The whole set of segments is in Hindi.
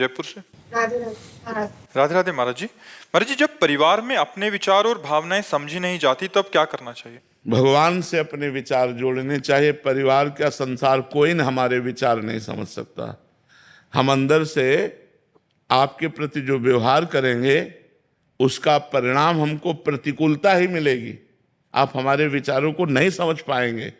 जयपुर से। राधे राधे महाराज। राधे राधे महाराज जी। महाराज जी, जब परिवार में अपने विचार और भावनाएं समझी नहीं जाती तब क्या करना चाहिए? भगवान से अपने विचार जोड़ने चाहिए। परिवार का संसार कोई न हमारे विचार नहीं समझ सकता। हम अंदर से आपके प्रति जो व्यवहार करेंगे उसका परिणाम हमको प्रतिकूलता ही मिलेगी। आप हमारे विचारों को नहीं समझ पाएंगे।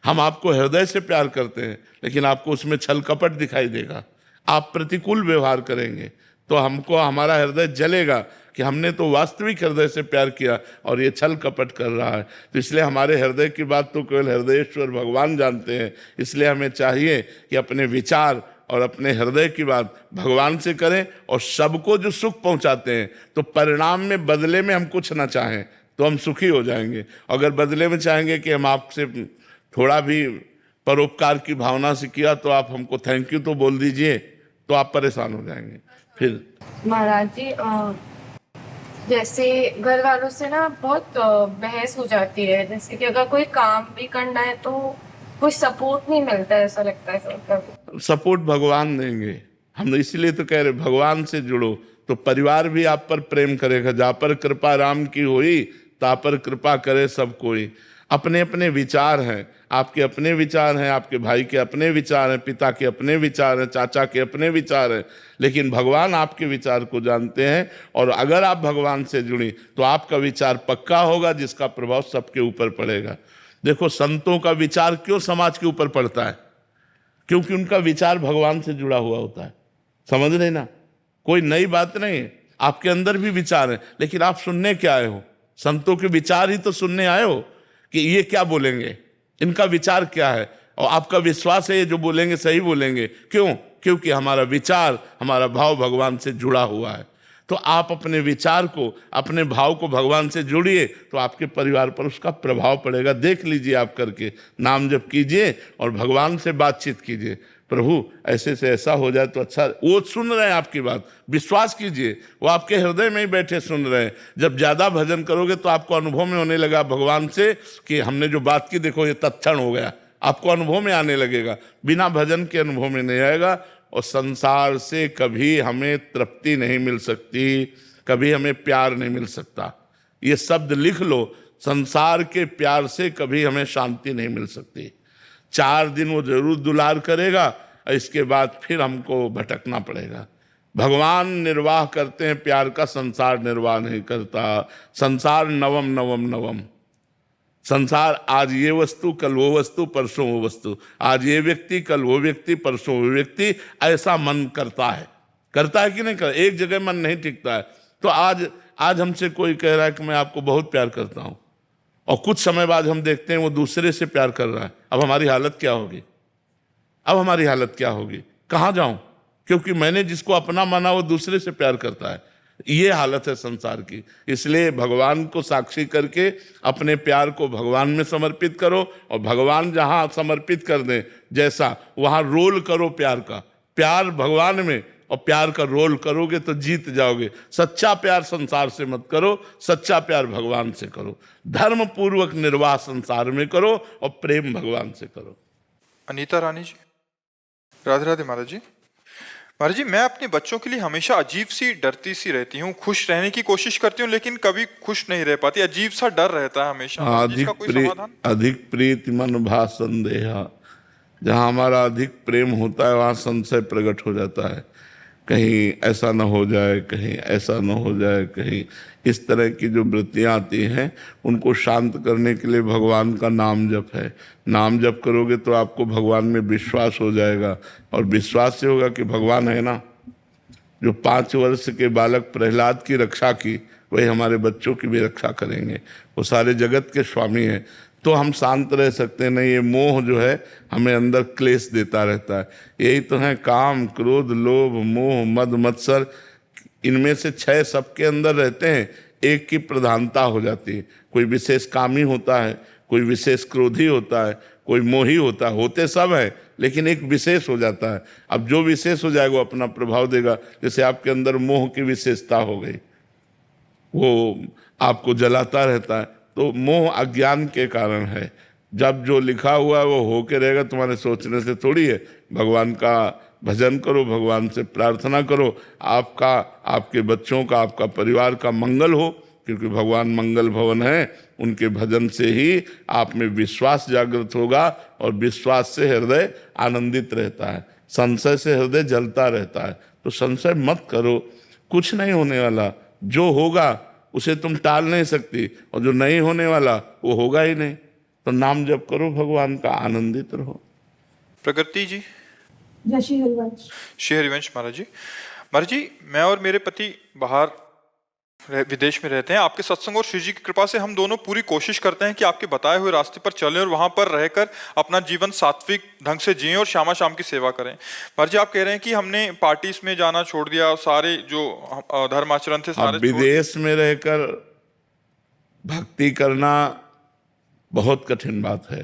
हम आपको हृदय से प्यार करते हैं लेकिन आपको उसमें छल कपट दिखाई देगा। आप प्रतिकूल व्यवहार करेंगे तो हमको हमारा हृदय जलेगा कि हमने तो वास्तविक हृदय से प्यार किया और ये छल कपट कर रहा है। तो इसलिए हमारे हृदय की बात तो केवल हृदयेश्वर भगवान जानते हैं। इसलिए हमें चाहिए कि अपने विचार और अपने हृदय की बात भगवान से करें और सबको जो सुख पहुंचाते हैं तो परिणाम में बदले में हम कुछ ना चाहें तो हम सुखी हो जाएंगे। अगर बदले में चाहेंगे कि हम आपसे थोड़ा भी परोपकार की भावना से किया तो आप हमको थैंक यू तो बोल दीजिए, तो आप परेशान हो जाएंगे। फिर महाराज जी, जैसे घर वालों से ना बहुत बहस हो जाती है। जैसे कि अगर कोई काम भी करना है तो कोई सपोर्ट नहीं मिलता है, ऐसा लगता है कभी। सपोर्ट भगवान देंगे। हम इसलिए तो कह रहे भगवान से जुड़ो तो परिवार भी आप पर प्रेम करेगा। जा पर कृपा राम की होई ता पर कृपा करे सब कोई। अपने अपने विचार हैं, आपके अपने विचार हैं, आपके भाई के अपने विचार हैं, पिता के अपने विचार हैं, चाचा के अपने विचार हैं, लेकिन भगवान आपके विचार को जानते हैं। और अगर आप भगवान से जुड़ी तो आपका विचार पक्का होगा जिसका प्रभाव सबके ऊपर पड़ेगा। देखो, संतों का विचार क्यों समाज के ऊपर पड़ता है? क्योंकि उनका विचार भगवान से जुड़ा हुआ होता है। समझ रहे ना? कोई नई बात नहीं है। आपके अंदर भी विचार है लेकिन आप सुनने क्या आए हो? संतों के विचार ही तो सुनने आए हो कि ये क्या बोलेंगे, इनका विचार क्या है, और आपका विश्वास है ये जो बोलेंगे सही बोलेंगे। क्यों? क्योंकि हमारा विचार, हमारा भाव भगवान से जुड़ा हुआ है। तो आप अपने विचार को, अपने भाव को भगवान से जोड़िए तो आपके परिवार पर उसका प्रभाव पड़ेगा। देख लीजिए, आप करके नाम जप कीजिए और भगवान से बातचीत कीजिए, प्रभु ऐसे से ऐसा हो जाए तो अच्छा। वो सुन रहे हैं आपकी बात, विश्वास कीजिए, वो आपके हृदय में ही बैठे सुन रहे हैं। जब ज़्यादा भजन करोगे तो आपको अनुभव में होने लगा भगवान से कि हमने जो बात की देखो ये तत्क्षण हो गया। आपको अनुभव में आने लगेगा, बिना भजन के अनुभव में नहीं आएगा। और संसार से कभी हमें तृप्ति नहीं मिल सकती, कभी हमें प्यार नहीं मिल सकता। ये शब्द लिख लो, संसार के प्यार से कभी हमें शांति नहीं मिल सकती। 4 दिन वो जरूर दुलार करेगा, इसके बाद फिर हमको भटकना पड़ेगा। भगवान निर्वाह करते हैं प्यार का, संसार निर्वाह नहीं करता। संसार नवम नवम नवम। संसार आज ये वस्तु, कल वो वस्तु, परसों वो वस्तु। आज ये व्यक्ति, कल वो व्यक्ति, परसों वो व्यक्ति। ऐसा मन करता है कि नहीं कर? एक जगह मन नहीं टिकता है। तो आज हमसे कोई कह रहा है कि मैं आपको बहुत प्यार करता हूं, और कुछ समय बाद हम देखते हैं वो दूसरे से प्यार कर रहा है। अब हमारी हालत क्या होगी? कहाँ जाऊं? क्योंकि मैंने जिसको अपना माना वो दूसरे से प्यार करता है। ये हालत है संसार की। इसलिए भगवान को साक्षी करके अपने प्यार को भगवान में समर्पित करो, और भगवान जहां समर्पित कर दें जैसा, वहां रोल करो प्यार का। प्यार भगवान में और प्यार का रोल करोगे तो जीत जाओगे। सच्चा प्यार संसार से मत करो, सच्चा प्यार भगवान से करो। धर्म पूर्वक निर्वाह संसार में करो और प्रेम भगवान से करो। अनीता रानी जी। राधे राधे महाराज जी। महाराज जी, मैं अपने बच्चों के लिए हमेशा अजीब सी डरती सी रहती हूँ। खुश रहने की कोशिश करती हूँ लेकिन कभी खुश नहीं रह पाती। अजीब सा डर रहता है हमेशा। इसका कोई समाधान? अधिक प्रीति मन भा संदेहा। जहाँ हमारा अधिक प्रेम होता है वहाँ संशय प्रकट हो जाता है। कहीं ऐसा न हो जाए, कहीं ऐसा न हो जाए, कहीं इस तरह की जो वृत्तियाँ आती हैं उनको शांत करने के लिए भगवान का नाम जप है। नाम जप करोगे तो आपको भगवान में विश्वास हो जाएगा, और विश्वास से होगा कि भगवान है ना। जो 5 वर्ष के बालक प्रहलाद की रक्षा की, वही हमारे बच्चों की भी रक्षा करेंगे। वो सारे जगत के स्वामी हैं। तो हम शांत रह सकते हैं। नहीं, ये मोह जो है हमें अंदर क्लेश देता रहता है। यही तो है काम, क्रोध, लोभ, मोह, मद, मत्सर। इनमें से 6 सबके अंदर रहते हैं, एक की प्रधानता हो जाती है। कोई विशेष कामी होता है, कोई विशेष क्रोधी होता है, कोई मोही होता है। होते सब है लेकिन एक विशेष हो जाता है। अब जो विशेष हो जाएगा वो अपना प्रभाव देगा। जैसे आपके अंदर मोह की विशेषता हो गई, वो आपको जलाता रहता है। तो मोह अज्ञान के कारण है। जब जो लिखा हुआ है वो होके रहेगा, तुम्हारे सोचने से थोड़ी है। भगवान का भजन करो, भगवान से प्रार्थना करो, आपका, आपके बच्चों का, आपका परिवार का मंगल हो, क्योंकि भगवान मंगल भवन है। उनके भजन से ही आप में विश्वास जागृत होगा और विश्वास से हृदय आनंदित रहता है, संशय से हृदय जलता रहता है। तो संशय मत करो, कुछ नहीं होने वाला। जो होगा उसे तुम टाल नहीं सकती, और जो नहीं होने वाला वो होगा ही नहीं। तो नाम जप करो भगवान का, आनंदित रहो। प्रकृति जी। जय श्री हरिवंश। श्री हरिवंश महाराज जी। महाराज जी, मैं और मेरे पति बाहर विदेश में रहते हैं। आपके सत्संग और श्री जी की कृपा से हम दोनों पूरी कोशिश करते हैं कि आपके बताए हुए रास्ते पर चलें और वहां पर रहकर अपना जीवन सात्विक ढंग से जिएं और श्यामा शाम की सेवा करें। महाराज जी, आप कह रहे हैं कि हमने पार्टीज में जाना छोड़ दिया, सारे जो धर्म आचरण थे सारे विदेश में रहकर भक्ति करना बहुत कठिन बात है,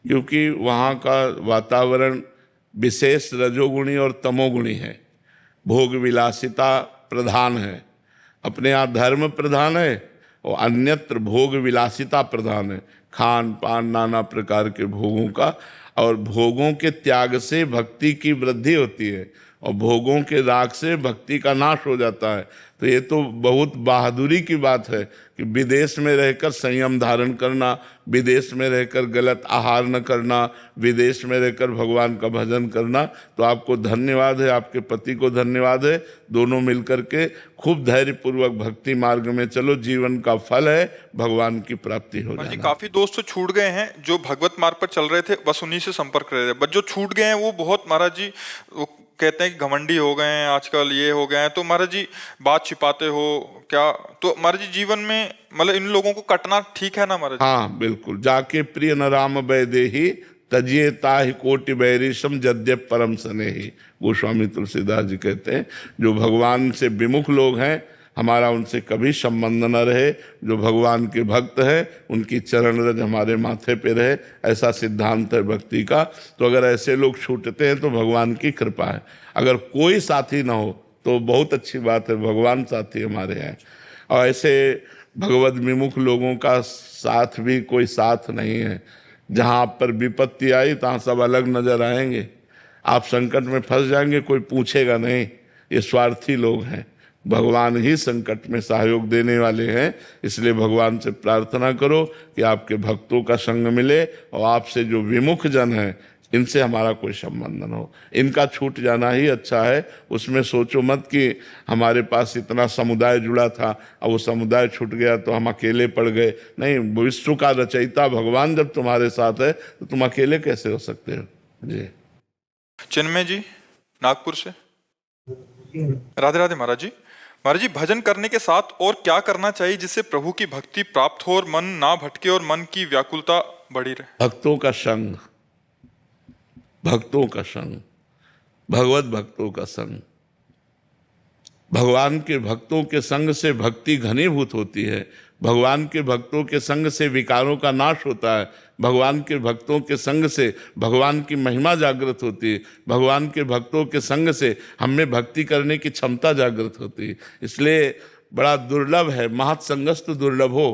क्योंकि वहाँ का वातावरण विशेष रजोगुणी और तमोगुणी है। भोग विलासिता प्रधान है, अपने यहाँ धर्म प्रधान है और अन्यत्र भोग विलासिता प्रधान है। खान पान नाना प्रकार के भोगों का, और भोगों के त्याग से भक्ति की वृद्धि होती है और भोगों के राग से भक्ति का नाश हो जाता है। तो ये तो बहुत बहादुरी की बात है कि विदेश में रहकर संयम धारण करना, विदेश में रहकर गलत आहार न करना, विदेश में रहकर भगवान का भजन करना। तो आपको धन्यवाद है, आपके पति को धन्यवाद है। दोनों मिलकर के खूब धैर्यपूर्वक भक्ति मार्ग में चलो, जीवन का फल है भगवान की प्राप्ति हो जी। जाना। काफी दोस्त तो छूट गए हैं जो भगवत मार्ग पर चल रहे थे, बस उन्हीं से संपर्क रहे थे। बट जो छूट गए हैं वो बहुत, महाराज जी, वो कहते हैं कि घमंडी हो गए हैं आजकल, ये हो गए हैं। तो महाराज जी, बात छिपाते हो क्या? तो महाराज जी, जीवन में मतलब इन लोगों को कटना ठीक है ना महाराज? हाँ बिल्कुल। जाके प्रिय न राम वैदेही तजिए ताहि कोटि बैरिशम जद्य परम स्नेही। गोस्वामी तुलसीदास जी कहते हैं, जो भगवान से विमुख लोग हैं, हमारा उनसे कभी संबंध न रहे। जो भगवान के भक्त हैं उनकी चरण रज हमारे माथे पे रहे, ऐसा सिद्धांत है भक्ति का। तो अगर ऐसे लोग छूटते हैं तो भगवान की कृपा है। अगर कोई साथी ना हो तो बहुत अच्छी बात है, भगवान साथी हमारे हैं। और ऐसे भगवत विमुख लोगों का साथ भी कोई साथ नहीं है। जहाँ आप पर विपत्ति आई तहाँ सब अलग नजर आएंगे, आप संकट में फंस जाएंगे, कोई पूछेगा नहीं। ये स्वार्थी लोग हैं, भगवान ही संकट में सहयोग देने वाले हैं। इसलिए भगवान से प्रार्थना करो कि आपके भक्तों का संग मिले और आपसे जो विमुख जन हैं इनसे हमारा कोई संबंध न हो। इनका छूट जाना ही अच्छा है। उसमें सोचो मत कि हमारे पास इतना समुदाय जुड़ा था, अब वो समुदाय छूट गया तो हम अकेले पड़ गए। नहीं, विश्व का रचयिता भगवान जब तुम्हारे साथ है तो तुम अकेले कैसे हो सकते हो जी। चिन्मय जी, नागपुर से। राधे राधे महाराज जी। महाराज जी, भजन करने के साथ और क्या करना चाहिए जिससे प्रभु की भक्ति प्राप्त हो और मन ना भटके और मन की व्याकुलता बढ़ी रहे? भक्तों का संग, भक्तों का संग, भगवत भक्तों का संग। भगवान के भक्तों के संग से भक्ति घनीभूत होती है। भगवान के भक्तों के संग से विकारों का नाश होता है। भगवान के भक्तों के संग से भगवान की महिमा जागृत होती है। भगवान के भक्तों के संग से हमें भक्ति करने की क्षमता जागृत होती है। इसलिए बड़ा दुर्लभ है, महत्संगस्तु दुर्लभ हो।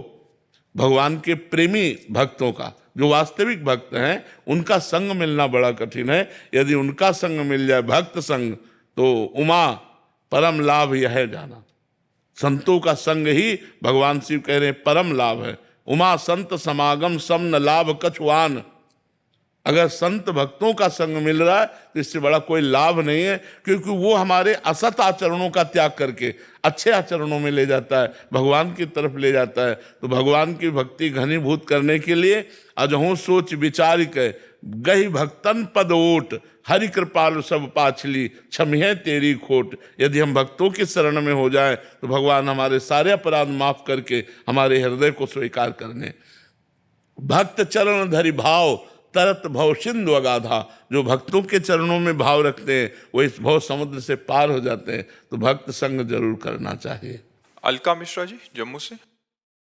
भगवान के प्रेमी भक्तों का, जो वास्तविक भक्त हैं, उनका संग मिलना बड़ा कठिन है। यदि उनका संग मिल जाए, भक्त संग, तो उमा परम लाभ यह है जाना। संतों का संग ही भगवान शिव कह रहे हैं परम लाभ है। उमा संत समागम सम न लाभ कछुआन। अगर संत भक्तों का संग मिल रहा है तो इससे बड़ा कोई लाभ नहीं है, क्योंकि वो हमारे असत आचरणों का त्याग करके अच्छे आचरणों में ले जाता है, भगवान की तरफ ले जाता है। तो भगवान की भक्ति घनीभूत करने के लिए अजहू सोच विचार के गही भक्तन पद ओट, हरि कृपालु सब पाछली क्षमिहे तेरी खोट। यदि हम भक्तों की शरण में हो जाए तो भगवान हमारे सारे अपराध माफ करके हमारे हृदय को स्वीकार करने। भक्त चरण धरि भाव तरत भव सिंधु अगाधा। जो भक्तों के चरणों में भाव रखते हैं वो इस भव समुद्र से पार हो जाते हैं। तो भक्त संग जरूर करना चाहिए। अलका मिश्रा जी, जम्मू से।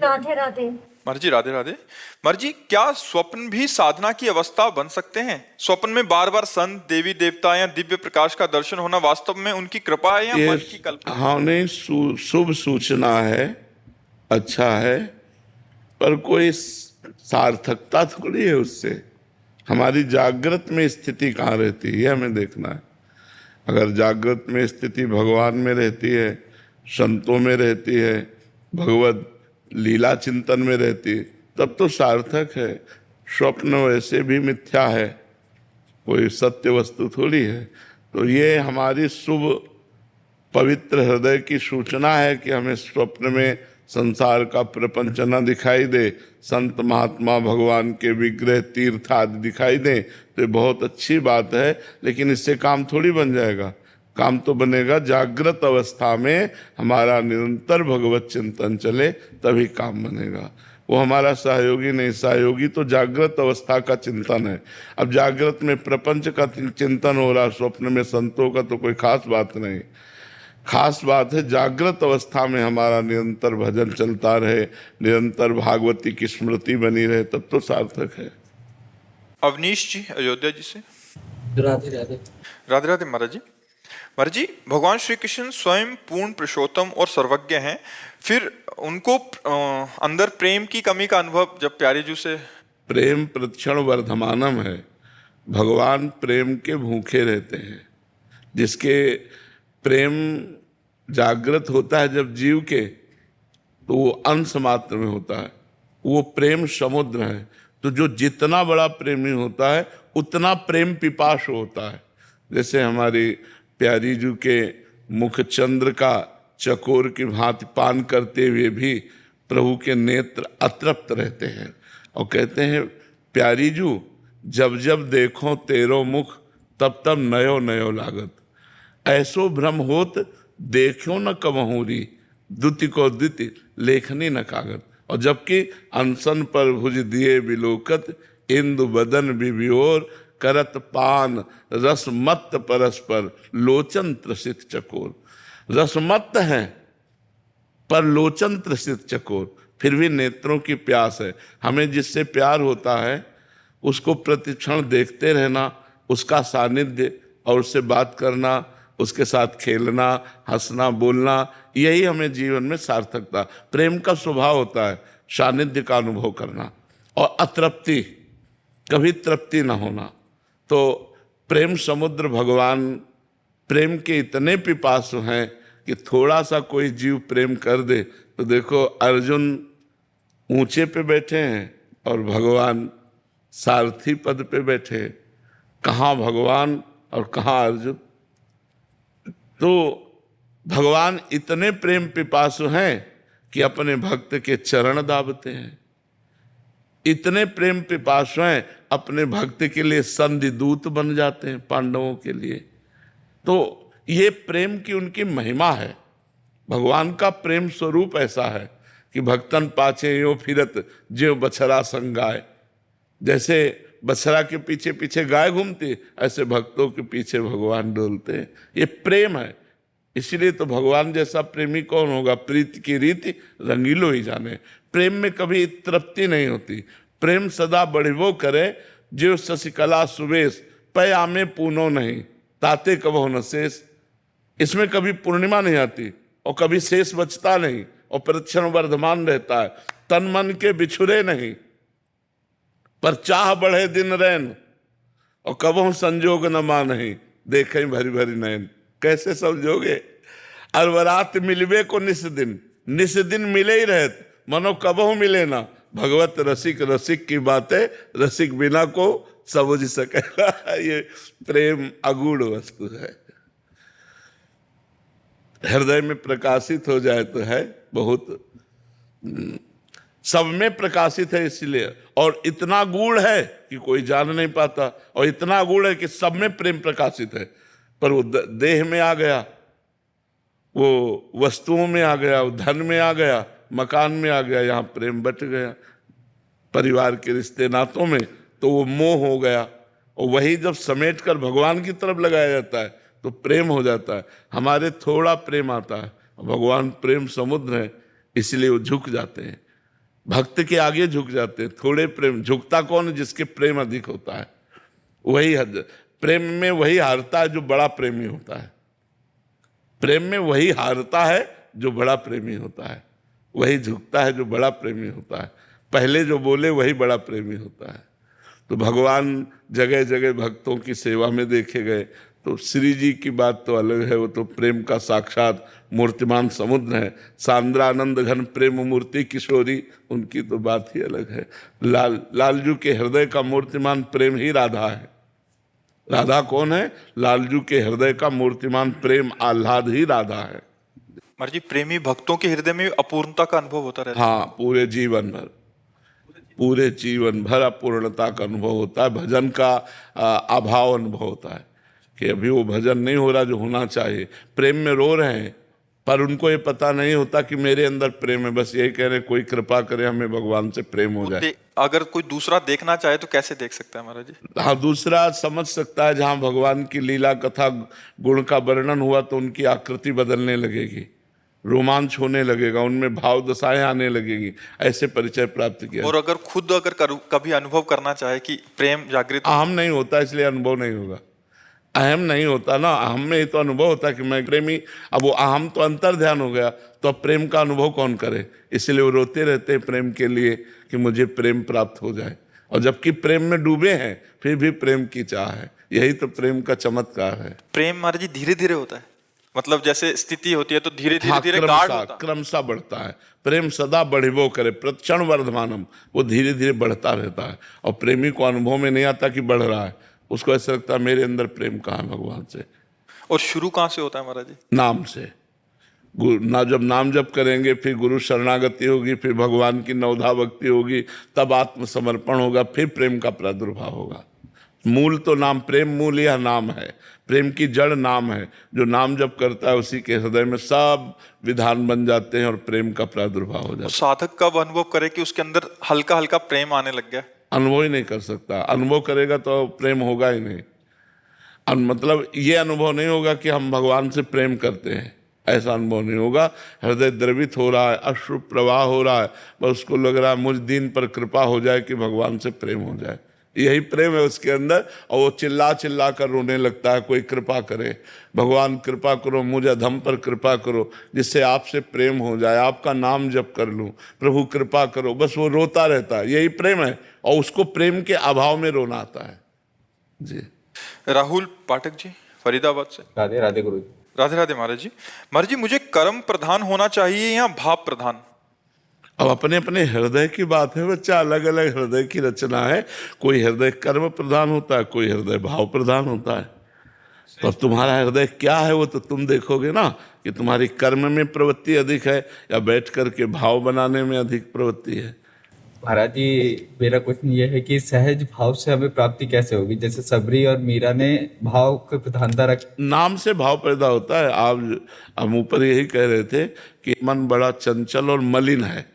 राधे राधे। महाराज जी, राधे राधे। महाराज जी, क्या स्वप्न भी साधना की अवस्था बन सकते हैं? स्वप्न में बार बार संत, देवी देवता या दिव्य प्रकाश का दर्शन होना वास्तव में उनकी कृपा है या मन की कल्पना? हाँ, नहीं, शुभ सूचना है, अच्छा है, पर कोई सार्थकता थोड़ी है उससे। हमारी जागृत में स्थिति कहाँ रहती है, हमें देखना है। अगर जागृत में स्थिति भगवान में रहती है, संतों में रहती है, भगवत लीला चिंतन में रहती है, तब तो सार्थक है। स्वप्न वैसे भी मिथ्या है, कोई सत्य वस्तु थोड़ी है। तो ये हमारी शुभ पवित्र हृदय की सूचना है कि हमें स्वप्न में संसार का प्रपंच न दिखाई दे, संत महात्मा भगवान के विग्रह तीर्थ आदि दिखाई दें, तो ये बहुत अच्छी बात है। लेकिन इससे काम थोड़ी बन जाएगा। काम तो बनेगा जागृत अवस्था में हमारा निरंतर भगवत चिंतन चले, तभी काम बनेगा। वो हमारा सहयोगी नहीं, सहयोगी तो जागृत अवस्था का चिंतन है। अब जागृत में प्रपंच का चिंतन हो रहा, स्वप्न में संतों का तो कोई खास बात नहीं। खास बात है जागृत अवस्था में हमारा निरंतर भजन चलता रहे, निरंतर भागवती की स्मृति बनी रहे, तब तो सार्थक है। अवनीश जी अयोध्या जी से। राधे राधे। राधे राधे महाराज जी। महाराज जी, भगवान श्री कृष्ण स्वयं पूर्ण पुरुषोत्तम और सर्वज्ञ हैं, फिर उनको अंदर प्रेम की कमी का अनुभव जब प्यारे जी से। प्रेम प्रतिक्षण वर्धमानम है। भगवान प्रेम के भूखे रहते हैं। जिसके प्रेम जागृत होता है जब जीव के, तो वो अंश मात्र में होता है, वो प्रेम समुद्र है। तो जो जितना बड़ा प्रेमी होता है उतना प्रेम पिपासु होता है। जैसे हमारी प्यारी जी के मुख चंद्र का चकोर की भांति पान करते हुए भी प्रभु के नेत्र अतृप्त रहते हैं और कहते हैं, प्यारी जू जब जब देखो तेरो मुख, तब तब नयो नयो लागत। ऐसो भ्रम होत देखो न कमहूरी, द्युति को द्युति लेखनी न कागत। और जबकि अनशन पर भुज दिए बिलोकत, इंदु बदन बिबियोर करत पान, रसमत्त परस्पर लोचन त्रसित चकोर। रसमत्त है पर लोचन त्रसित चकोर, फिर भी नेत्रों की प्यास है। हमें जिससे प्यार होता है उसको प्रतिक्षण देखते रहना, उसका सानिध्य और उससे बात करना, उसके साथ खेलना, हंसना, बोलना, यही हमें जीवन में सार्थकता। प्रेम का स्वभाव होता है सानिध्य का अनुभव करना और अतृप्ति, कभी तृप्ति न होना। तो प्रेम समुद्र भगवान प्रेम के इतने पिपासु हैं कि थोड़ा सा कोई जीव प्रेम कर दे तो देखो अर्जुन ऊंचे पे बैठे हैं और भगवान सारथी पद पे बैठे। कहाँ भगवान और कहाँ अर्जुन। तो भगवान इतने प्रेम पिपासु हैं कि अपने भक्त के चरण दाबते हैं। इतने प्रेम पिपासु हैं, अपने भक्त के लिए संधि दूत बन जाते हैं पांडवों के लिए। तो ये प्रेम की उनकी महिमा है। भगवान का प्रेम स्वरूप ऐसा है कि भक्तन पाछे यो फिरत ज्यों बछड़ा संग गाय। जैसे बछड़ा के पीछे पीछे गाय घूमती, ऐसे भक्तों के पीछे भगवान डोलते हैं। ये प्रेम है। इसलिए तो भगवान जैसा प्रेमी कौन होगा। प्रीति की रीति रंगीलो ही जाने। प्रेम में कभी तृप्ति नहीं होती। प्रेम सदा बढ़िवो करे, जो शशिकला सुवेश पै आमे पूनो नहीं, ताते कबहो न शेष। इसमें कभी पूर्णिमा नहीं आती और कभी शेष बचता नहीं और प्रतिक्षण वर्धमान रहता है। तन मन के बिछुरे नहीं, पर चाह बढ़े दिन रैन, और कबहु संजोग न मानहि, देखे भरी भरी नैन। कैसे समझोगे। अरवरात मिलवे को निस दिन मिले ही रहत, मनो कबहु मिले ना। भगवत रसिक रसिक की बातें रसिक बिना को समझ सकेगा। ये प्रेम अगूढ़ वस्तु है। हृदय में प्रकाशित हो जाए तो है बहुत, सब में प्रकाशित है इसलिए। और इतना गूढ़ है कि कोई जान नहीं पाता, और इतना गूढ़ है कि सब में प्रेम प्रकाशित है। पर वो देह में आ गया, वो वस्तुओं में आ गया, वो धन में आ गया, मकान में आ गया, यहाँ प्रेम बट गया। परिवार के रिश्ते नातों में तो वो मोह हो गया, और वही जब समेट कर भगवान की तरफ लगाया जाता है तो प्रेम हो जाता है। हमारे थोड़ा प्रेम आता है, भगवान प्रेम समुद्र है, इसलिए वो झुक जाते हैं। भक्त के आगे झुक जाते हैं। थोड़े प्रेम, झुकता कौन है? जिसके प्रेम अधिक होता है। वही प्रेम में वही हारता है जो बड़ा प्रेमी होता है। प्रेम में वही हारता है जो बड़ा प्रेमी होता है। वही झुकता है जो बड़ा प्रेमी होता है। पहले जो बोले वही बड़ा प्रेमी होता है। तो भगवान जगह जगह भक्तों की सेवा में देखे गए, तो श्री जी की बात तो अलग है, वो तो प्रेम का साक्षात मूर्तिमान समुद्र है। सांद्रानंद घन प्रेम मूर्ति किशोरी, उनकी तो बात ही अलग है। लालजू के हृदय का मूर्तिमान प्रेम ही राधा है। राधा कौन है? लालजू के हृदय का मूर्तिमान प्रेम आह्लाद ही राधा है। महाराज जी, प्रेमी भक्तों के हृदय में अपूर्णता का अनुभव होता रहता है। हाँ, पूरे जीवन भर अपूर्णता का अनुभव होता है। भजन का अभाव अनुभव होता है कि अभी वो भजन नहीं हो रहा जो होना चाहिए। प्रेम में रो रहे हैं पर उनको ये पता नहीं होता कि मेरे अंदर प्रेम है। बस यही कह रहे कोई कृपा करे हमें भगवान से प्रेम हो जाए। अगर कोई दूसरा देखना चाहे तो कैसे देख सकता है महाराज जी? हाँ, दूसरा समझ सकता है। जहाँ भगवान की लीला कथा गुण का वर्णन हुआ तो उनकी आकृति बदलने लगेगी, रोमांच होने लगेगा, उनमें भाव दशाएं आने लगेगी। ऐसे परिचय प्राप्त किया। और अगर कभी अनुभव करना चाहे कि प्रेम जागृत, अहम नहीं होता इसलिए अनुभव नहीं होगा। अहम नहीं होता ना, अहम में ही तो अनुभव होता है कि मैं प्रेमी। अब वो अहम तो अंतर ध्यान हो गया, तो अब प्रेम का अनुभव कौन करे? इसलिए वो रोते रहते हैं प्रेम के लिए कि मुझे प्रेम प्राप्त हो जाए। और जबकि प्रेम में डूबे हैं फिर भी प्रेम की चाह है। यही तो प्रेम का चमत्कार है। प्रेम महाराज जी धीरे धीरे होता है, मतलब जैसे स्थिति होती है तो धीरे धीरे गाढ़ होता है, क्रमशः बढ़ता है। प्रेम सदा बढ़िबो करे प्रतिक्षण वर्धमानम, वो धीरे धीरे बढ़ता रहता है। और प्रेमी को अनुभव में नहीं आता कि बढ़ रहा है, उसको ऐसा लगता है मेरे अंदर प्रेम कहाँ है भगवान से। और शुरू कहाँ से होता है महाराज जी? नाम से। जब नाम जप करेंगे, फिर गुरु शरणागति होगी, फिर भगवान की नवधा भक्ति होगी, तब आत्मसमर्पण होगा, फिर प्रेम का प्रादुर्भाव होगा। मूल तो नाम, प्रेम मूल यह नाम है। प्रेम की जड़ नाम है। जो नाम जप करता है उसी के हृदय में सब विधान बन जाते हैं और प्रेम का प्रादुर्भाव हो जाता है। साधक कब अनुभव करे कि उसके अंदर हल्का हल्का प्रेम आने लग गया? अनुभव ही नहीं कर सकता। अनुभव करेगा तो प्रेम होगा ही नहीं। मतलब ये अनुभव नहीं होगा कि हम भगवान से प्रेम करते हैं, ऐसा अनुभव नहीं होगा। हृदय द्रवित हो रहा है, अश्रु प्रवाह हो रहा है, बस उसको लग रहा है मुझ दीन पर कृपा हो जाए कि भगवान से प्रेम हो जाए। यही प्रेम है उसके अंदर। और वो चिल्ला चिल्ला कर रोने लगता है, कोई कृपा करे, भगवान कृपा करो, मुझे अधम पर कृपा करो, जिससे आपसे प्रेम हो जाए, आपका नाम जप कर लूं, प्रभु कृपा करो। बस वो रोता रहता है, यही प्रेम है। और उसको प्रेम के अभाव में रोना आता है। जी। राहुल पाठक जी फरीदाबाद से। राधे राधे गुरु जी। राधे राधे महाराज जी। महाराज जी, मुझे कर्म प्रधान होना चाहिए या भाव प्रधान? अब अपने अपने हृदय की बात है बच्चा, अलग अलग हृदय की रचना है। कोई हृदय कर्म प्रधान होता है, कोई हृदय भाव प्रधान होता है। तो अब तुम्हारा हृदय क्या है वो तो तुम देखोगे ना, कि तुम्हारी कर्म में प्रवृत्ति अधिक है या बैठ करके भाव बनाने में अधिक प्रवृत्ति है। महाराज जी, मेरा क्वेश्चन ये है कि सहज भाव से हमें प्राप्ति कैसे होगी? जैसे सबरी और मीरा ने भाव की प्रधानता रख, नाम से भाव पैदा होता है। आप हम ऊपर यही कह रहे थे कि मन बड़ा चंचल और मलिन है।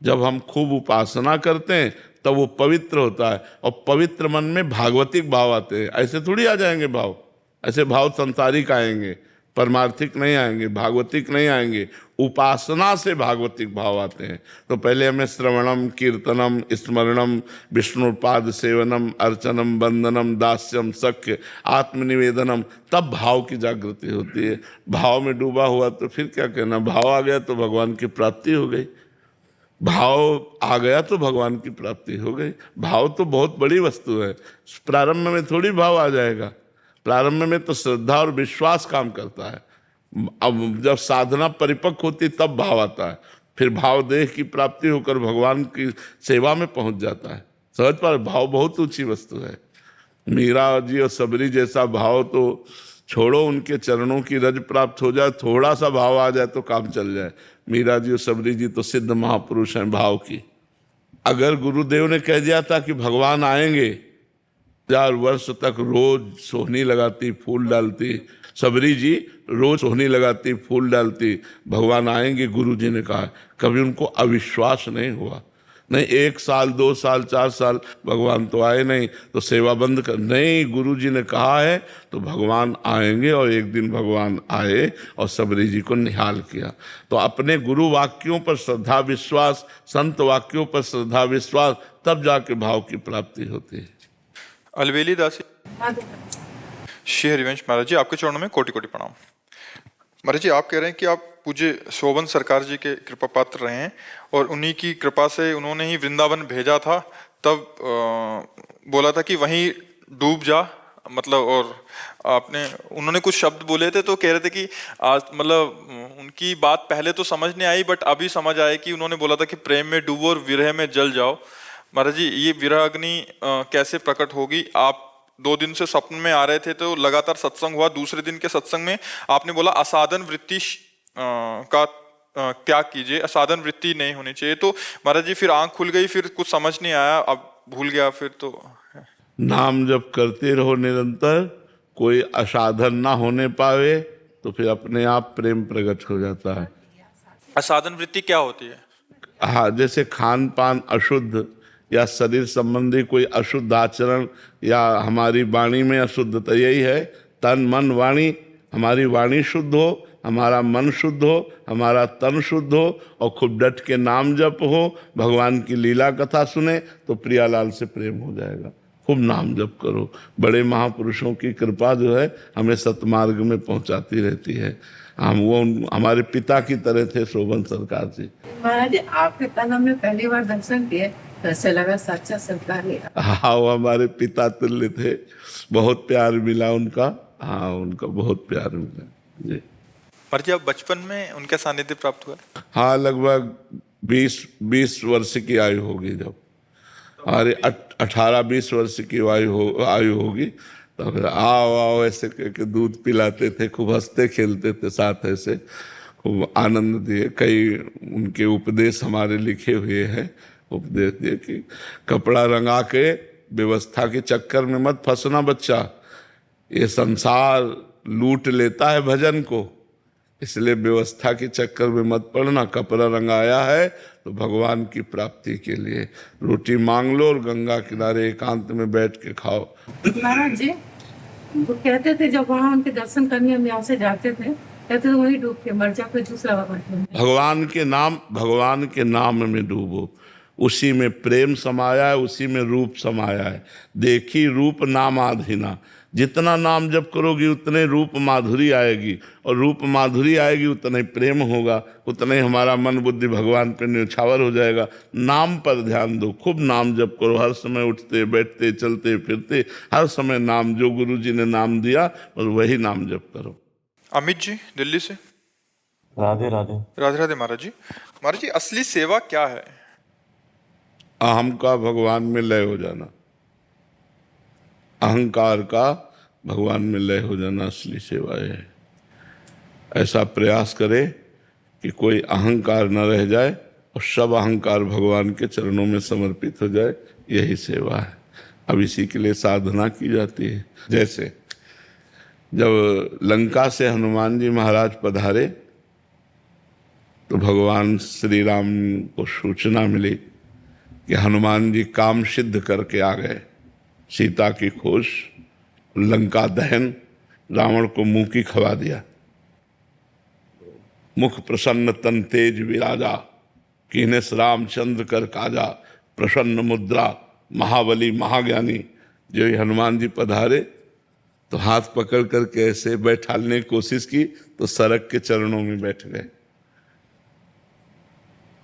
जब हम खूब उपासना करते हैं तब वो पवित्र होता है, और पवित्र मन में भागवतिक भाव आते हैं। ऐसे थोड़ी आ जाएंगे भाव, ऐसे भाव संसारिक आएंगे, परमार्थिक नहीं आएंगे, भागवतिक नहीं आएंगे। उपासना से भागवतिक भाव आते हैं। तो पहले हमें श्रवणम, कीर्तनम, स्मरणम, विष्णुपाद सेवनम, अर्चनम, वंदनम, दास्यम, सख्य, आत्मनिवेदनम, तब भाव की जागृति होती है। भाव में डूबा हुआ तो फिर क्या कहना, भाव आ गया तो भगवान की प्राप्ति हो गई। भाव आ गया तो भगवान की प्राप्ति हो गई। भाव तो बहुत बड़ी वस्तु है। प्रारंभ में थोड़ी भाव आ जाएगा। प्रारंभ में तो श्रद्धा और विश्वास काम करता है। अब जब साधना परिपक्व होती तब भाव आता है। फिर भाव देह की प्राप्ति होकर भगवान की सेवा में पहुंच जाता है। सहज पर भाव बहुत ऊंची वस्तु है। मीरा जी और सबरी जैसा भाव तो छोड़ो, उनके चरणों की रज प्राप्त हो जाए, थोड़ा सा भाव आ जाए तो काम चल जाए। मीरा जी और सबरी जी तो सिद्ध महापुरुष हैं भाव की। अगर गुरुदेव ने कह दिया था कि भगवान आएंगे, 4 वर्ष तक रोज सोहनी लगाती, फूल डालती। सबरी जी रोज सोहनी लगाती, फूल डालती, भगवान आएंगे गुरु जी ने कहा। कभी उनको अविश्वास नहीं हुआ। नहीं 1 साल, 2 साल, 4 साल भगवान तो आए नहीं, तो सेवा बंद कर। नहीं, गुरु जी ने कहा है तो भगवान आएंगे। और एक दिन भगवान आए और सबरी जी को निहाल किया। तो अपने गुरु वाक्यों पर श्रद्धा विश्वास, संत वाक्यों पर श्रद्धा विश्वास, तब जाके भाव की प्राप्ति होती है। अलवेली दासी। श्री हरिवंश महाराज जी, आपके चरणों में कोटि कोटि प्रणाम। महाराज जी, आप कह रहे हैं कि आप पूज्य शोभन सरकार जी के कृपा पात्र रहे हैं और उन्हीं की कृपा से उन्होंने ही वृंदावन भेजा था। तब बोला था कि वहीं डूब जा, मतलब और आपने उन्होंने कुछ शब्द बोले थे तो कह रहे थे कि आज मतलब उनकी बात पहले तो समझ नहीं आई बट अभी समझ आए कि उन्होंने बोला था कि प्रेम में डूबो और विरह में जल जाओ। महाराज जी ये विरह अग्नि कैसे प्रकट होगी? आप 2 दिन से स्वप्न में आ रहे थे तो लगातार सत्संग हुआ, दूसरे दिन के सत्संग में आपने बोला असाधन वृत्ति का त्याग कीजिए, असाधन वृत्ति नहीं होनी चाहिए। तो महाराज जी फिर आंख खुल गई, फिर कुछ समझ नहीं आया, अब भूल गया फिर तो। नाम जब करते रहो निरंतर, कोई असाधन ना होने पावे तो फिर अपने आप प्रेम प्रकट हो जाता है। असाधन वृत्ति क्या होती है? हाँ, जैसे खान पान अशुद्ध या शरीर संबंधी कोई अशुद्ध आचरण या हमारी वाणी में अशुद्धता, यही है तन मन वाणी। हमारी वाणी शुद्ध हो, हमारा मन शुद्ध हो, हमारा तन शुद्ध हो और खूब डट के नाम जप हो, भगवान की लीला कथा सुने तो प्रियालाल से प्रेम हो जाएगा। खूब नाम जप करो। बड़े महापुरुषों की कृपा जो है हमें सतमार्ग में पहुंचाती रहती है। हम वो हमारे पिता की तरह थे शोभन सरकार जी। महाराज जी आपके तन में पहली बार दर्शन किए तो ऐसे लगा सच्चा सरकार ही। हाँ, वो हमारे पिता तुल्य थे, बहुत प्यार मिला उनका। हाँ, उनका बहुत प्यार मिला जी। पर जब बचपन में उनका सानिध्य प्राप्त हुआ? हाँ, लगभग 20 वर्ष की आयु होगी जब, अरे 18-20 वर्ष की आयु होगी तो फिर आओ आओ ऐसे करके दूध पिलाते थे, खूब हंसते खेलते थे साथ, ऐसे खूब आनंद दिए। कई उनके उपदेश हमारे लिखे हुए हैं। उपदेश दिए कि कपड़ा रंगा के व्यवस्था के चक्कर में मत फंसना बच्चा, ये संसार लूट लेता है भजन को, इसलिए व्यवस्था के चक्कर में मत पड़ना। कपड़ा रंगाया है तो भगवान की प्राप्ति के लिए रोटी मांग लो और गंगा किनारे एकांत में बैठ के खाओ। महाराज जी वो कहते थे जब वहाँ उनके दर्शन करने हम यहाँ से जाते थे, कहते थे वहीं डूब के मर जा, कोई दूसरा भगवान। भगवान के नाम में डूबो, उसी में प्रेम समाया है, उसी में रूप समाया है। देखी रूप नाम आधीना, जितना नाम जप करोगी उतने रूप माधुरी आएगी, और रूप माधुरी आएगी उतना ही प्रेम होगा, उतना ही हमारा मन बुद्धि भगवान पे न्यौछावर हो जाएगा। नाम पर ध्यान दो, खूब नाम जप करो, हर समय उठते बैठते चलते फिरते हर समय नाम, जो गुरु जी ने नाम दिया और वही नाम जप करो। अमित जी दिल्ली से। राधे राधे। राधे राधे महाराज जी। महाराज जी असली सेवा क्या है? अहम का भगवान में लय हो जाना, अहंकार का भगवान में लय हो जाना असली सेवा है। ऐसा प्रयास करे कि कोई अहंकार न रह जाए और सब अहंकार भगवान के चरणों में समर्पित हो जाए, यही सेवा है। अब इसी के लिए साधना की जाती है। जैसे जब लंका से हनुमान जी महाराज पधारे तो भगवान श्री राम को सूचना मिली कि हनुमान जी काम सिद्ध करके आ गए। सीता की खोज, लंका दहन, रावण को मुंह की खवा दिया। मुख प्रसन्न तन तेज विराजा, कीनेस रामचंद्र कर काजा, प्रसन्न मुद्रा महाबली महाज्ञानी। जो ही हनुमान जी पधारे तो हाथ पकड़ करके ऐसे बैठालने की कोशिश की तो सड़क के चरणों में बैठ गए।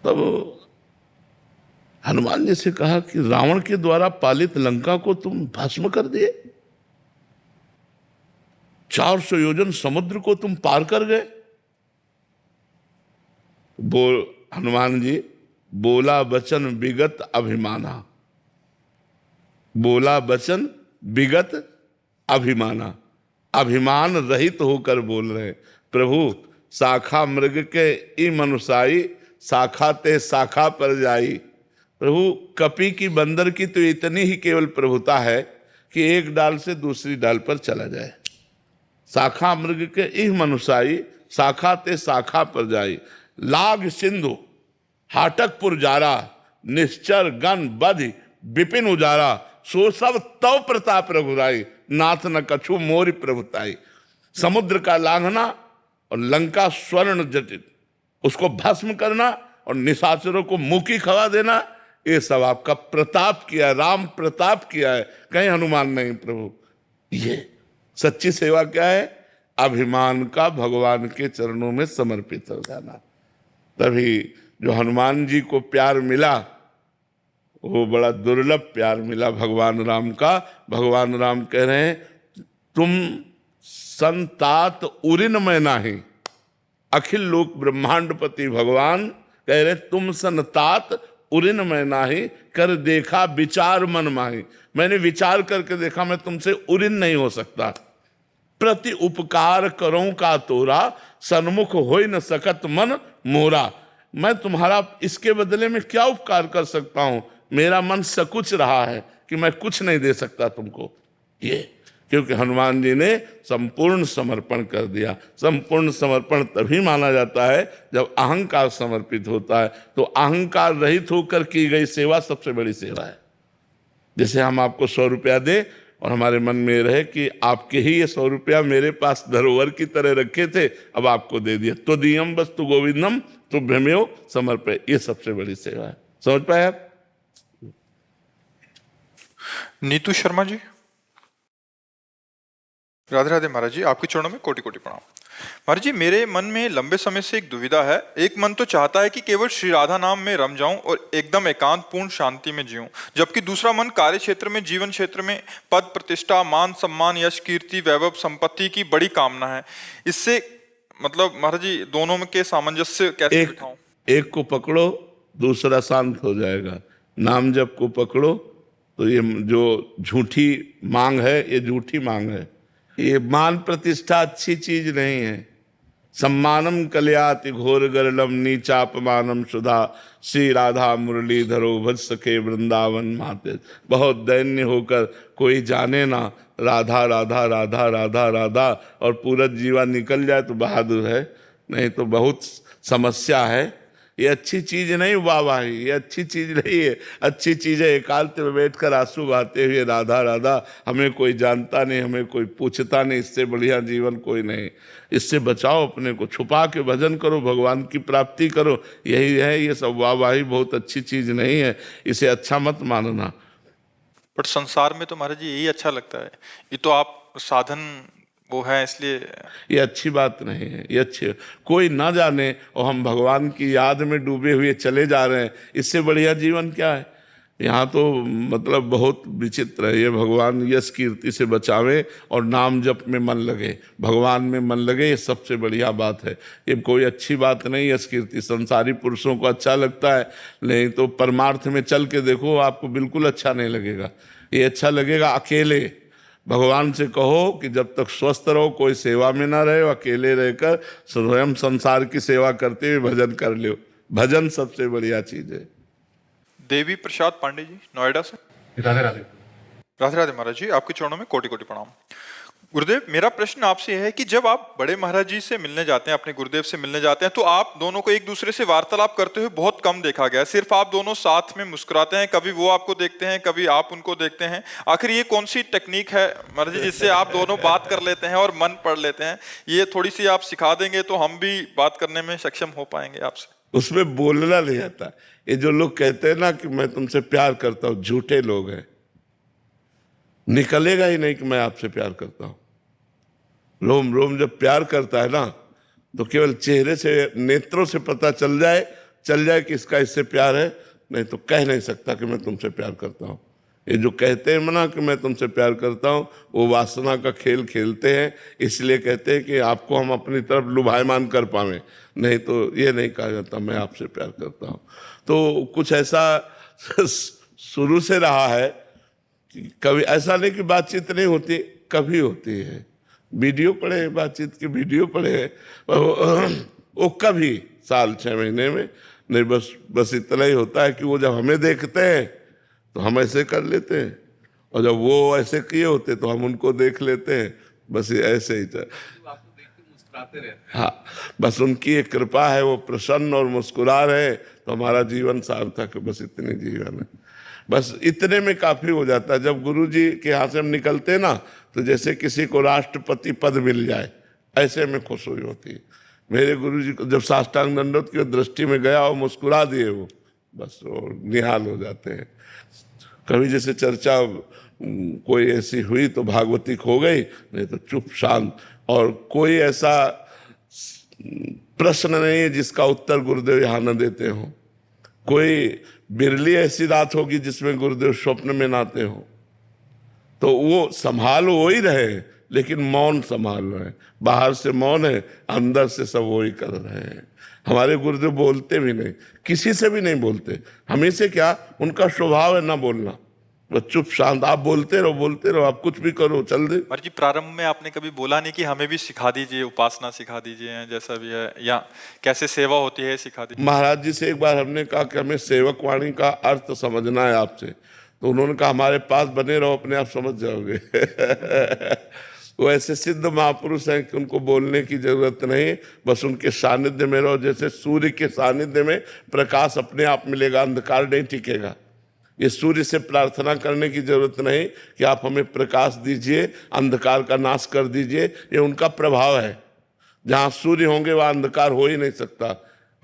तब हनुमान जी से कहा कि रावण के द्वारा पालित लंका को तुम भस्म कर दिए, 400 योजन समुद्र को तुम पार कर गए। हनुमान जी बोला वचन विगत अभिमाना, बोला वचन विगत अभिमाना, अभिमान रहित होकर बोल रहे। प्रभु शाखा मृग के ई मनुसाई, शाखा ते शाखा पर जाई। प्रभु कपि की बंदर की तो इतनी ही केवल प्रभुता है कि एक डाल से दूसरी डाल पर चला जाए। शाखा मृग के इह मनुसाई, शाखा ते शाखा पर जाई। लाग सिंधु हाटकपुर जारा, निश्चर गण बधि विपिन उजारा। सो सब तव प्रताप रघुराई, नाथ न कछु मोरि प्रभुताई। समुद्र का लांघना और लंका स्वर्ण जटित, उसको भस्म करना और निशाचरों को मुखी खवा देना, ये सब आपका प्रताप किया है, राम प्रताप किया है, कहीं हनुमान नहीं। प्रभु ये सच्ची सेवा क्या है? अभिमान का भगवान के चरणों में समर्पित हो जाना। तभी जो हनुमान जी को प्यार मिला वो बड़ा दुर्लभ प्यार मिला भगवान राम का। भगवान राम कह रहे हैं तुम संतात उरिन में नाही। अखिल लोक ब्रह्मांडपति भगवान कह रहे तुम संतात उरिन में नाही, कर देखा विचार मन माही। मैंने विचार करके देखा मैं तुमसे उरिन नहीं हो सकता। प्रति उपकार करूं का तोरा, सन्मुख होई न सकत मन मोरा। मैं तुम्हारा इसके बदले में क्या उपकार कर सकता हूं? मेरा मन सकुच रहा है कि मैं कुछ नहीं दे सकता तुमको। ये क्योंकि हनुमान जी ने संपूर्ण समर्पण कर दिया। संपूर्ण समर्पण तभी माना जाता है जब अहंकार समर्पित होता है। तो अहंकार रहित होकर की गई सेवा सबसे बड़ी सेवा है। जैसे हम आपको 100 रुपया दे और हमारे मन में रहे कि आपके ही ये 100 रुपया मेरे पास धरोहर की तरह रखे थे, अब आपको दे दिया। तो दियम वस्तु गोविंदम तो भ्रमेयो समर्पय, ये सबसे बड़ी सेवा है। समझ पाए आप? नीतू शर्मा जी। राधे राधे महाराज जी, आपके चरणों में कोटि कोटि प्रणाम। महाराज जी, मेरे मन में लंबे समय से एक दुविधा है। एक मन तो चाहता है कि केवल श्री राधा नाम में रम जाऊं और एकदम एकांत पूर्ण शांति में जीऊं, जबकि दूसरा मन कार्य क्षेत्र में, जीवन क्षेत्र में पद प्रतिष्ठा, मान सम्मान, यश कीर्ति, वैभव, संपत्ति की बड़ी कामना है। इससे मतलब महाराज जी दोनों में के सामंजस्य कैसे बिठाऊं? एक को पकड़ो दूसरा शांत हो जाएगा। नाम जप को पकड़ो तो ये जो झूठी मांग है ये झूठी मांग है। ये मान प्रतिष्ठा अच्छी चीज नहीं है। सम्मानम कल्याति घोर गरलम नीचापमानम सुधा, श्री राधा मुरलीधरो भज सके वृंदावन माते। बहुत दैन्य होकर कोई जाने ना राधा राधा राधा राधा राधा और पूरा जीवन निकल जाए तो बहादुर है, नहीं तो बहुत समस्या है। ये अच्छी चीज नहीं वाहवाही, ये अच्छी चीज नहीं है। अच्छी चीज है एकांत में बैठकर आंसू बहाते हुए राधा राधा, हमें कोई जानता नहीं, हमें कोई पूछता नहीं, इससे बढ़िया जीवन कोई नहीं। इससे बचाओ अपने को, छुपा के भजन करो, भगवान की प्राप्ति करो, यही है। ये सब वाहवाही बहुत अच्छी चीज नहीं है, इसे अच्छा मत मानना। बट संसार में तो महाराज जी यही अच्छा लगता है। ये तो आप साधन वो है, इसलिए ये अच्छी बात नहीं है। ये अच्छी कोई ना जाने और हम भगवान की याद में डूबे हुए चले जा रहे हैं, इससे बढ़िया जीवन क्या है? यहाँ तो मतलब बहुत विचित्र है। ये भगवान यश कीर्ति से बचावे और नाम जप में मन लगे, भगवान में मन लगे, ये सबसे बढ़िया बात है। ये कोई अच्छी बात नहीं। यश कीर्ति संसारी पुरुषों को अच्छा लगता है, नहीं तो परमार्थ में चल के देखो आपको बिल्कुल अच्छा नहीं लगेगा। ये अच्छा लगेगा अकेले। भगवान से कहो कि जब तक स्वस्थ रहो, कोई सेवा में ना रहे, अकेले रहकर स्वयं संसार की सेवा करते हुए भजन कर लो। भजन सबसे बढ़िया चीज है। देवी प्रसाद पांडे जी नोएडा से। राधे राधे। राधे राधे महाराज जी, आपके चरणों में कोटि कोटि प्रणाम। गुरुदेव, मेरा प्रश्न आपसे है कि जब आप बड़े महाराज जी से मिलने जाते हैं, अपने गुरुदेव से मिलने जाते हैं, तो आप दोनों को एक दूसरे से वार्तालाप करते हुए बहुत कम देखा गया। सिर्फ आप दोनों साथ में मुस्कुराते हैं, कभी वो आपको देखते हैं, कभी आप उनको देखते हैं। आखिर ये कौन सी टेक्निक है महाराज जी जिससे आप दोनों बात कर लेते हैं और मन पढ़ लेते हैं? ये थोड़ी सी आप सिखा देंगे तो हम भी बात करने में सक्षम हो पाएंगे आपसे। उसमें बोलना नहीं आता। ये जो लोग कहते हैं ना कि मैं तुमसे प्यार करता हूं, झूठे लोग हैं। निकलेगा ही नहीं कि मैं आपसे प्यार करता हूं। रोम रोम जब प्यार करता है ना तो केवल चेहरे से, नेत्रों से पता चल जाए कि इसका इससे प्यार है, नहीं तो कह नहीं सकता कि मैं तुमसे प्यार करता हूं। ये जो कहते हैं ना कि मैं तुमसे प्यार करता हूं, वो वासना का खेल खेलते हैं। इसलिए कहते हैं कि आपको हम अपनी तरफ लुभायमान कर पावे, नहीं तो ये नहीं कहा जाता मैं आपसे प्यार करता हूं। तो कुछ ऐसा शुरू से रहा है कि कभी ऐसा नहीं कि बातचीत नहीं होती, कभी होती है। वीडियो पड़े, बातचीत की वीडियो पड़े, वो कभी साल 6 महीने में नहीं। बस इतना ही होता है कि वो जब हमें देखते हैं तो हम ऐसे कर लेते हैं, और जब वो ऐसे किए होते तो हम उनको देख लेते हैं। बस ऐसे ही हाँ, बस उनकी एक कृपा है, वो प्रसन्न और मुस्कुरा रहे तो हमारा जीवन सार्थक है। बस इतने जीवन है, बस इतने में काफी हो जाता है। जब गुरु जी के यहाँ से हम निकलते ना तो जैसे किसी को राष्ट्रपति पद मिल जाए, ऐसे में खुश हुई होती है। मेरे गुरु जी को जब साष्टांग दंडवत की दृष्टि में गया और मुस्कुरा दिए, वो बस वो निहाल हो जाते हैं। कभी जैसे चर्चा कोई ऐसी हुई तो भागवती खो गई, नहीं तो चुप शांत। और कोई ऐसा प्रश्न नहीं है जिसका उत्तर गुरुदेव यहाँ न देते हो। कोई बिरली ऐसी रात होगी जिसमें गुरुदेव स्वप्न में ना आते हो। तो वो संभाल हो ही रहे, लेकिन मौन संभाल रहे हैं। बाहर से मौन है, अंदर से सब वही कर रहे हैं। हमारे गुरुदेव बोलते भी नहीं, किसी से भी नहीं बोलते। हमें से क्या, उनका स्वभाव है ना बोलना, बस चुप शांत। आप बोलते रहो, आप कुछ भी करो, चल दे। महाराज जी, प्रारंभ में आपने कभी बोला नहीं कि हमें भी सिखा दीजिए, उपासना सिखा दीजिए, जैसा भी है, या कैसे सेवा होती है सिखा दीजिए। महाराज जी से एक बार हमने कहा कि हमें सेवक वाणी का अर्थ समझना है आपसे, तो उन्होंने कहा हमारे पास बने रहो, अपने आप समझ जाओगे। वो ऐसे सिद्ध महापुरुष हैं कि उनको बोलने की जरूरत नहीं, बस उनके सानिध्य में रहो। जैसे सूर्य के सानिध्य में प्रकाश अपने आप मिलेगा, अंधकार नहीं टिकेगा। ये सूर्य से प्रार्थना करने की जरूरत नहीं कि आप हमें प्रकाश दीजिए, अंधकार का नाश कर दीजिए। ये उनका प्रभाव है। जहाँ सूर्य होंगे वहाँ अंधकार हो ही नहीं सकता।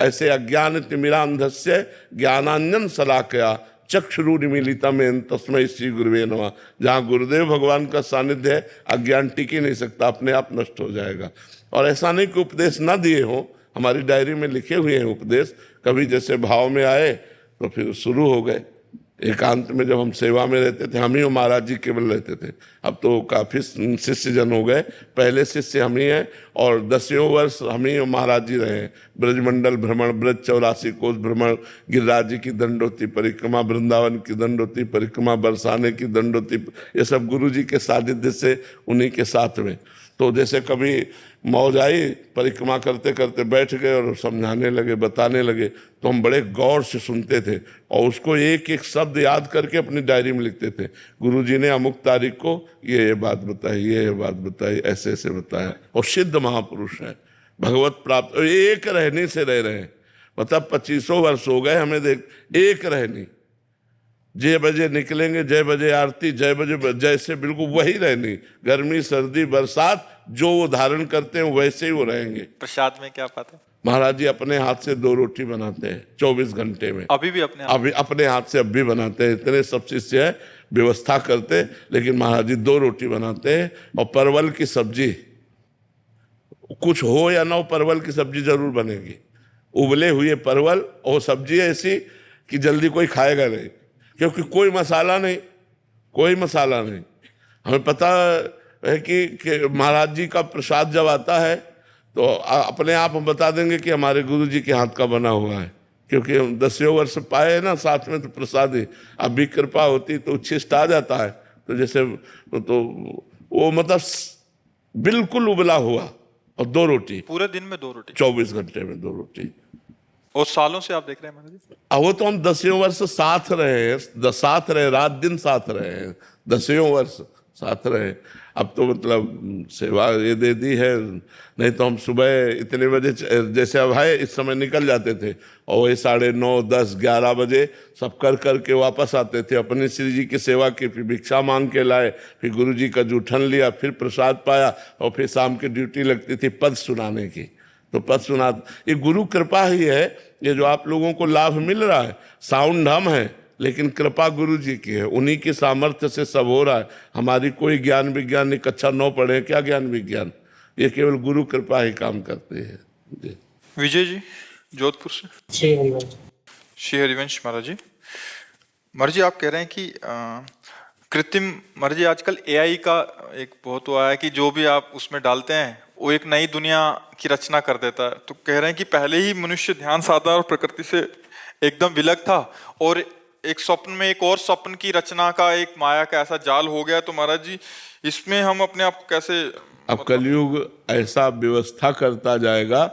ऐसे अज्ञान तिमिरांधस्य ज्ञानांजन शलाकया चक्षुरुन्मीलितम् तस्मै श्री गुरुवे नमः। जहाँ गुरुदेव भगवान का सानिध्य है, अज्ञान टिक ही नहीं सकता, अपने आप नष्ट हो जाएगा। और ऐसा नहीं कि उपदेश ना दिए हों, हमारी डायरी में लिखे हुए हैं उपदेश। कभी जैसे भाव में आए तो फिर शुरू हो गए। एकांत में जब हम सेवा में रहते थे, हम ही और महाराज जी केवल रहते थे। अब तो काफ़ी शिष्य जन हो गए। पहले शिष्य हम ही हैं और 10 वर्ष हम ही और महाराज जी रहे हैं। ब्रजमंडल भ्रमण, ब्रज 84 कोस भ्रमण, गिरिराज जी की दंडोती परिक्रमा, वृंदावन की दंडोती परिक्रमा, बरसाने की दंडोती, ये सब गुरु जी के सानिध्य से, उन्हीं के साथ में। तो जैसे कभी मौज आई, परिक्रमा करते करते बैठ गए और समझाने लगे, बताने लगे, तो हम बड़े गौर से सुनते थे और उसको एक एक शब्द याद करके अपनी डायरी में लिखते थे। गुरुजी ने अमुक तारीख को ये बात बताई, ये बात बताई, ऐसे ऐसे बताया। और सिद्ध महापुरुष है, भगवत प्राप्त, एक रहने से रह रहे हैं। मतलब 25 वर्ष हो गए हमें, देख, एक रहनी। जय बजे निकलेंगे, जय बजे आरती, जय बजे जैसे, बिल्कुल वही रहनी। गर्मी सर्दी बरसात जो वो धारण करते हैं वैसे ही वो रहेंगे। प्रसाद में क्या पाते हैं? महाराज जी अपने हाथ से 2 रोटी बनाते हैं 24 घंटे में। अभी भी अभी अपने हाथ से अब भी बनाते हैं। इतने सब शिष्य है, व्यवस्था करते, लेकिन महाराज जी 2 रोटी बनाते हैं। और परवल की सब्जी, कुछ हो या ना हो, परवल की सब्जी जरूर बनेगी। उबले हुए परवल, और सब्जी ऐसी कि जल्दी कोई खाएगा नहीं, क्योंकि कोई मसाला नहीं, कोई मसाला नहीं। हमें पता है कि महाराज जी का प्रसाद जब आता है तो अपने आप हम बता देंगे कि हमारे गुरु जी के हाथ का बना हुआ है, क्योंकि हम 10 वर्ष पाए ना साथ में, तो प्रसाद ही। अब भी कृपा होती तो उच्छिष्ट आ जाता है। तो जैसे तो वो मतलब बिल्कुल उबला हुआ, और 2 रोटी पूरे दिन में 2 रोटी, 24 घंटे में 2 रोटी। और सालों से आप देख रहे हैं महाराज जी? वो तो हम 10 वर्ष साथ रहे हैं, साथ रहे, रात दिन साथ रहे हैं, 10 वर्ष साथ रहे। अब तो मतलब सेवा ये दे दी है, नहीं तो हम सुबह इतने बजे, जैसे अब है इस समय निकल जाते थे, और वही 9:30, 10, 11 बजे सब कर करके वापस आते थे। अपने श्री जी की सेवा की, फिर भिक्षा मांग के लाए, फिर गुरु जी का जूठन लिया, फिर प्रसाद पाया, और फिर शाम की ड्यूटी लगती थी पद सुनाने की। तो पद सुना, ये गुरु कृपा ही है। ये जो आप लोगों को लाभ मिल रहा है, साउंड हम है, लेकिन कृपा गुरु जी की है। उन्हीं के सामर्थ्य से सब हो रहा है। हमारी कोई ज्ञान विज्ञान नहीं, कक्षा 9 पढ़े, क्या ज्ञान विज्ञान, ये केवल गुरु कृपा ही काम करते हैं जी। विजय जी, जोधपुर से। श्री हरिवंश महाराज जी। महाराज जी, आप कह रहे हैं कि कृत्रिम, महाराज जी आजकल AI का एक बहुत हुआ है कि जो भी आप उसमें डालते हैं वो एक नई दुनिया की रचना कर देता है। तो कह रहे हैं कि पहले ही मनुष्य ध्यान साधना और प्रकृति से एकदम विलग था, और एक स्वप्न में एक और स्वप्न की रचना का एक माया का ऐसा जाल हो गया। तो महाराज जी, इसमें हम अपने आप को कैसे, अब कलयुग ऐसा व्यवस्था करता जाएगा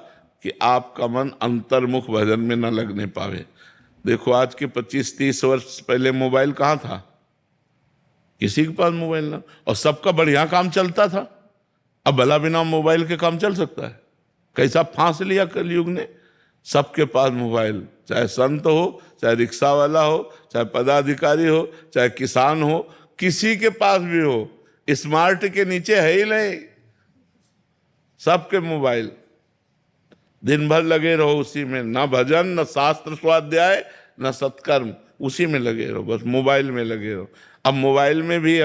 कि आपका मन अंतर्मुख भजन में न लगने पावे। देखो, आज के 25-30 वर्ष पहले मोबाइल कहाँ था? किसी के पास मोबाइल ना, और सबका बढ़िया काम चलता था। अब भला बिना मोबाइल के काम चल सकता है? कैसा फांस लिया कलयुग ने। सबके पास मोबाइल, चाहे संत हो, चाहे रिक्शा वाला हो, चाहे पदाधिकारी हो, चाहे किसान हो, किसी के पास भी हो, स्मार्ट के नीचे है ही नहीं। सबके मोबाइल, दिन भर लगे रहो उसी में, ना भजन, ना शास्त्र स्वाध्याय, ना सत्कर्म, उसी में लगे रहो, बस मोबाइल में लगे रहो। अब मोबाइल में भी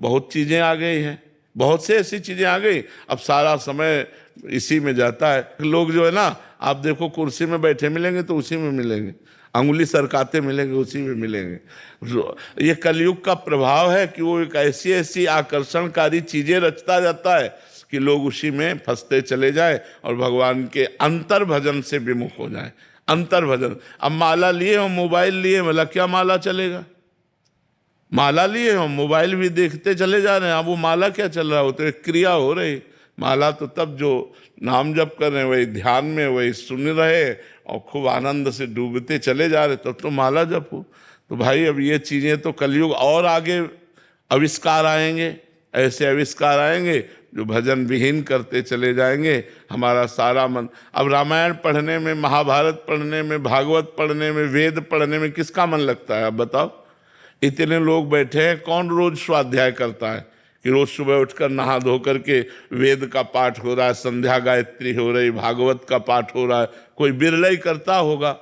बहुत चीजें आ गई हैं, बहुत से ऐसी चीजें आ गई, अब सारा समय इसी में जाता है। लोग जो है ना, आप देखो कुर्सी में बैठे मिलेंगे तो उसी में मिलेंगे। अंगुली सरकाते मिलेंगे उसी में मिलेंगे। ये कलयुग का प्रभाव है कि वो एक ऐसी ऐसी आकर्षणकारी चीजें रचता जाता है कि लोग उसी में फंसते चले जाए और भगवान के अंतर भजन से विमुख हो जाए। अंतर भजन, अब माला लिए हो, मोबाइल लिए, मतलब क्या माला चलेगा? माला लिए हो, मोबाइल भी देखते चले जा रहे हैं, अब वो माला क्या चल रहा है? वो तो एक क्रिया हो रही। माला तो तब जो नाम जप कर रहे हैं, वही ध्यान में, वही सुन रहे और खूब आनंद से डूबते चले जा रहे, तब तो माला जप हो। तो भाई अब ये चीजें तो कलयुग और आगे आविष्कार आएंगे, ऐसे आविष्कार आएंगे जो भजन विहीन करते चले जाएंगे हमारा सारा मन। अब रामायण पढ़ने में, महाभारत पढ़ने में, भागवत पढ़ने में, वेद पढ़ने में किसका मन लगता है? अब बताओ। इतने लोग बैठे हैं, कौन रोज स्वाध्याय करता है कि रोज सुबह उठकर नहा धो करके वेद का पाठ हो रहा है, संध्या गायत्री हो रही, भागवत का पाठ हो रहा है? कोई बिरला ही करता होगा।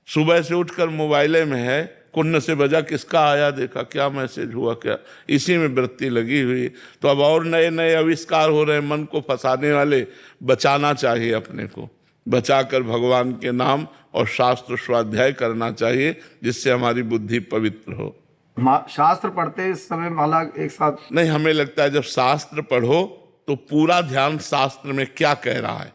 सुबह से उठकर मोबाइले में है, कुन्न से बजा, किसका आया, देखा, क्या मैसेज हुआ, क्या, इसी में वृत्ति लगी हुई। तो अब और नए नए आविष्कार हो रहे हैं मन को फंसाने वाले। बचाना चाहिए अपने को, बचाकर भगवान के नाम और शास्त्र स्वाध्याय करना चाहिए, जिससे हमारी बुद्धि पवित्र हो। शास्त्र पढ़ते समय माला एक साथ नहीं, हमें लगता है जब शास्त्र पढ़ो तो पूरा ध्यान शास्त्र में क्या कह रहा है,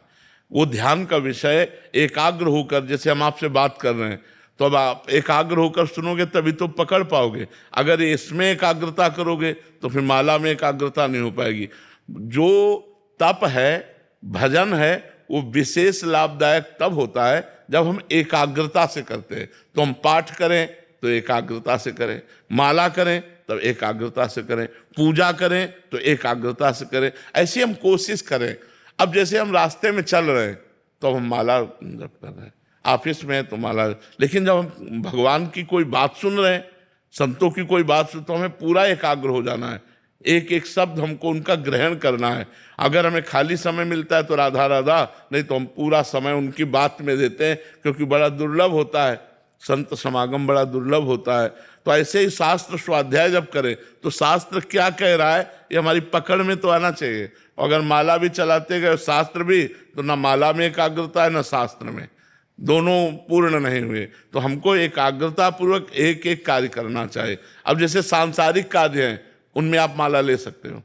वो ध्यान का विषय एकाग्र होकर, जैसे हम आपसे बात कर रहे हैं तो अब आप एकाग्र होकर सुनोगे तभी तो पकड़ पाओगे। अगर इसमें एकाग्रता करोगे तो फिर माला में एकाग्रता नहीं हो पाएगी। जो तप है, भजन है, वो विशेष लाभदायक तब होता है जब हम एकाग्रता से करते हैं। तो हम पाठ करें तो एकाग्रता से करें, माला करें तब एकाग्रता से करें, पूजा करें तो एकाग्रता से करें, ऐसी हम कोशिश करें। अब जैसे हम रास्ते में चल रहे हैं तो हम माला जप कर रहे हैं, ऑफिस में तो माला, लेकिन जब हम भगवान की कोई बात सुन रहे हैं, संतों की कोई बात सुन, तो हमें पूरा एकाग्र हो जाना है। एक एक शब्द हमको उनका ग्रहण करना है। अगर हमें खाली समय मिलता है तो राधा राधा, नहीं तो हम पूरा समय उनकी बात में देते हैं, क्योंकि बड़ा दुर्लभ होता है, संत समागम बड़ा दुर्लभ होता है। तो ऐसे ही शास्त्र स्वाध्याय जब करें तो शास्त्र क्या कह रहा है ये हमारी पकड़ में तो आना चाहिए। अगर माला भी चलाते गए शास्त्र भी, तो ना माला में एकाग्रता है ना शास्त्र में, दोनों पूर्ण नहीं हुए। तो हमको एकाग्रता पूर्वक एक एक कार्य करना चाहिए। अब जैसे सांसारिक कार्य हैं उनमें आप माला ले सकते हो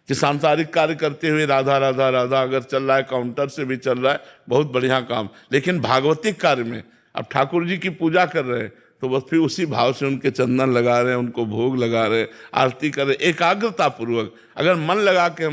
कि सांसारिक कार्य करते हुए राधा राधा राधा अगर चल रहा है, काउंटर से भी चल रहा है, बहुत बढ़िया काम। लेकिन भागवतिक कार्य में अब ठाकुर जी की पूजा कर रहे हैं तो बस फिर उसी भाव से उनके चंदन लगा रहे हैं, उनको भोग लगा रहे हैं, आरती कर रहे हैं, एकाग्रता पूर्वक। अगर मन लगा के